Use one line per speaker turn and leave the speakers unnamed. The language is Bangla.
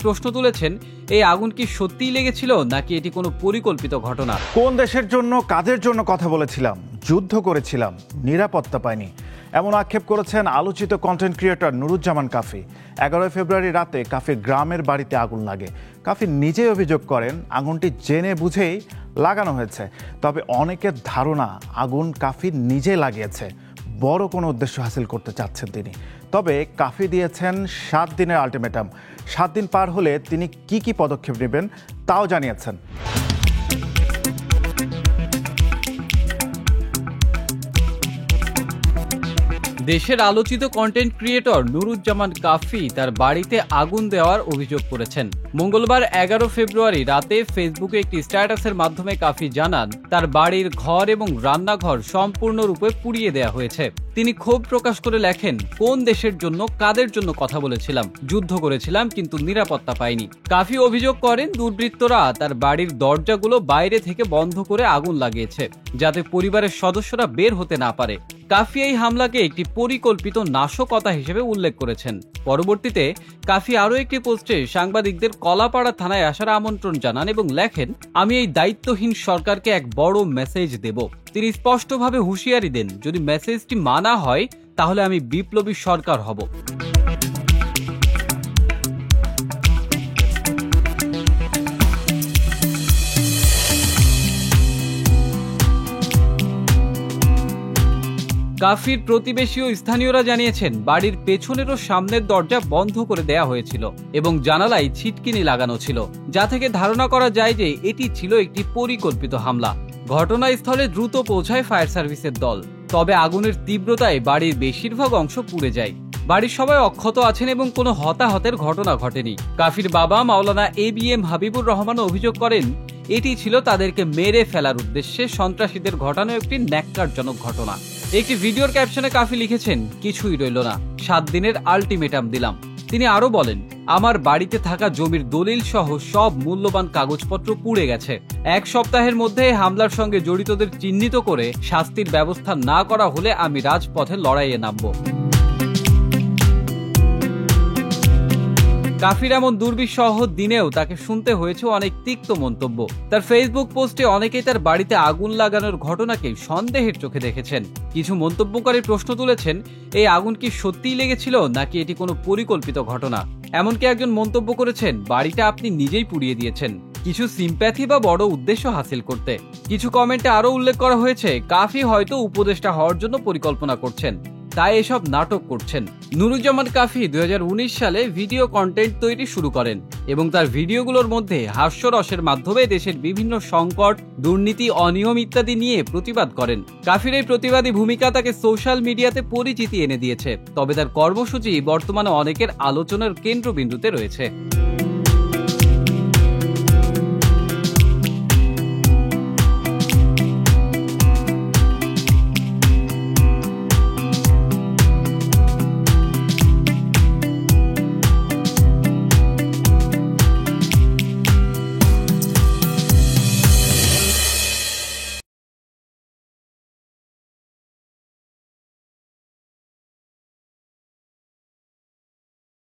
প্রশ্ন তুলেছেন, এই আগুন কি সত্যিই লেগেছিল নাকি এটি কোনো পরিকল্পিত ঘটনা?
কোন দেশের জন্য কাদের জন্য কথা বলেছিলাম, যুদ্ধ করেছিলাম, নিরাপত্তা পাইনি, এমন আক্ষেপ করেছেন আলোচিত কন্টেন্ট ক্রিয়েটর নুরুজ্জামান কাফি। 11 ফেব্রুয়ারি রাতে কাফির গ্রামের বাড়িতে আগুন লাগে। কাফি নিজেই অভিযোগ করেন আগুনটি জেনে বুঝেই লাগানো হয়েছে। তবে অনেকের ধারণা আগুন কাফি নিজে লাগিয়েছে, বড় কোনো উদ্দেশ্য হাসিল করতে চাচ্ছেন তিনি। তবে কাফি দিয়েছেন 7 দিনের আলটিমেটাম। 7 দিন পার হলে তিনি কি পদক্ষেপ নেবেন তাও জানিয়েছেন।
দেশের আলোচিত কন্টেন্ট ক্রিয়েটর নুরুজ্জামান কাফি তার বাড়িতে আগুন দেওয়ার অভিযোগ করেছেন। মঙ্গলবার 11 ফেব্রুয়ারি রাতে ফেসবুকে একটি স্ট্যাটাসের মাধ্যমে কাফি জানান তার বাড়ির ঘর এবং রান্নাঘর সম্পূর্ণরূপে পুড়িয়ে দেওয়া হয়েছে। তিনি ক্ষোভ প্রকাশ করে লেখেন, কোন দেশের জন্য কাদের জন্য কথা বলেছিলাম, যুদ্ধ করেছিলাম কিন্তু নিরাপত্তা পাইনি। কাফি অভিযোগ করেন দুর্বৃত্তরা তার বাড়ির দরজাগুলো বাইরে থেকে বন্ধ করে আগুন লাগিয়েছে যাতে পরিবারের সদস্যরা বের হতে না পারে। কাফি এই হামলাকে একটি পরিকল্পিত নাশকতা হিসেবে উল্লেখ করেছেন। পরবর্তীতে কাফি আরও একটি পোস্টে সাংবাদিকদের কলাপাড়া থানায় আসার আমন্ত্রণ জানান এবং লেখেন, আমি এই দায়িত্বহীন সরকারকে এক বড় মেসেজ দেব। তিনি স্পষ্টভাবে হুঁশিয়ারি দেন, যদি মেসেজটি মানা হয় তাহলে আমি বিপ্লবী সরকার হব। কাফির প্রতিবেশী ও স্থানীয়রা জানিয়েছেন বাড়ির পেছনের ও সামনের দরজা বন্ধ করে দেয়া হয়েছিল এবং জানালায় ছিটকিনি লাগানো ছিল, যা থেকে ধারণা করা যায় যে এটি ছিল একটি পরিকল্পিত হামলা। ঘটনাস্থলে দ্রুত পৌঁছায় ফায়ার সার্ভিসের দল। তবে আগুনের তীব্রতায় বাড়ির বেশিরভাগ অংশ পুড়ে যায়। বাড়ির সবাই অক্ষত আছেন এবং কোনো হতাহতের ঘটনা ঘটেনি। কাফির বাবা মাওলানা ABM হাবিবুর রহমান অভিযোগ করেন, এটি ছিল তাদেরকে মেরে ফেলার উদ্দেশ্যে সন্ত্রাসীদের ঘটানো একটি ন্যাক্কারজনক ঘটনা। একটি ভিডিওর ক্যাপশনে কাফি লিখেছেন, কিছুই রইল না, 7 দিনের আলটিমেটাম দিলাম। তিনি আরো বলেন, আমার বাড়িতে থাকা জমির দলিল সহ সব মূল্যবান কাগজপত্র পুড়ে গেছে। 1 সপ্তাহের মধ্যে হামলার সঙ্গে জড়িতদের চিহ্নিত করে শাস্তির ব্যবস্থা না করা হলে আমি রাজপথে লড়াইয়ে নামব। কাফির এমন দুর্বিষহ দিনেও তাকে শুনতে হয়েছে অনেক তিক্ত মন্তব্য। তার ফেসবুক পোস্টে অনেকেই তার বাড়িতে আগুন লাগানোর ঘটনাকে সন্দেহের চোখে দেখেছেন। কিছু মন্তব্যকারী প্রশ্ন তুলেছেন, এই আগুন কি সত্যিই লেগেছিল নাকি এটি কোনো পরিকল্পিত ঘটনা? এমনকি একজন মন্তব্য করেছেন, বাড়িটা আপনি নিজেই পুড়িয়ে দিয়েছেন, কিছু সিম্প্যাথি বা বড় উদ্দেশ্য হাসিল করতে। কিছু কমেন্টে আরো উল্লেখ করা হয়েছে, কাফি হয়তো উপদেষ্টা হওয়ার জন্য পরিকল্পনা করছেন, তাই এসব নাটক করছেন। নুরুজ্জামান কাফি 2019 সালে ভিডিও কন্টেন্ট তৈরি শুরু করেন এবং তার ভিডিওগুলোর মধ্যে হাস্যরসের মাধ্যমে দেশের বিভিন্ন সংকট, দুর্নীতি, অনিয়ম ইত্যাদি নিয়ে প্রতিবাদ করেন। কাফির এই প্রতিবাদী ভূমিকা তাকে সোশ্যাল মিডিয়াতে পরিচিতি এনে দিয়েছে। তবে তার কর্মসূচি বর্তমানে অনেকের আলোচনার কেন্দ্রবিন্দুতে রয়েছে।